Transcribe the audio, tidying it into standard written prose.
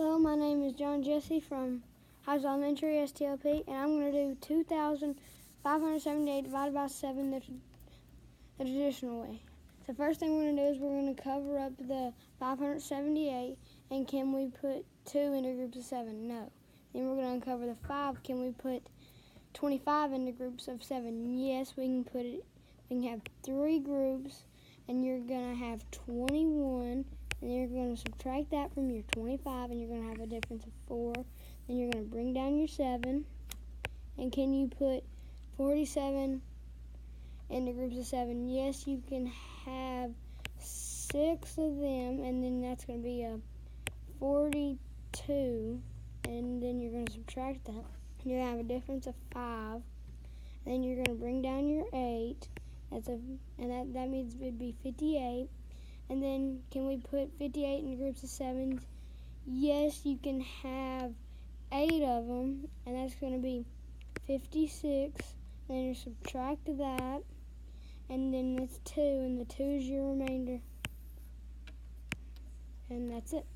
Hello, my name is John Jesse from High Elementary STLP, and I'm going to do 2,578 divided by 7 the traditional way. So first thing we're going to do is we're going to cover up the 578, and can we put 2 into groups of 7? No. Then we're going to uncover the 5. Can we put 25 into groups of 7? Yes, we can put it. We can have 3 groups, and you're going to have 21. And you're going to subtract that from your 25, and you're going to have a difference of 4. Then you're going to bring down your 7. And can you put 47 into groups of 7? Yes, you can have 6 of them, and then that's going to be a 42. And then you're going to subtract that. And you're going to have a difference of 5. And then you're going to bring down your 8. That means it would be 58. And then can we put 58 in groups of 7? Yes, you can have 8 of them, and that's going to be 56. Then you subtract that, and then it's 2, and the 2 is your remainder. And that's it.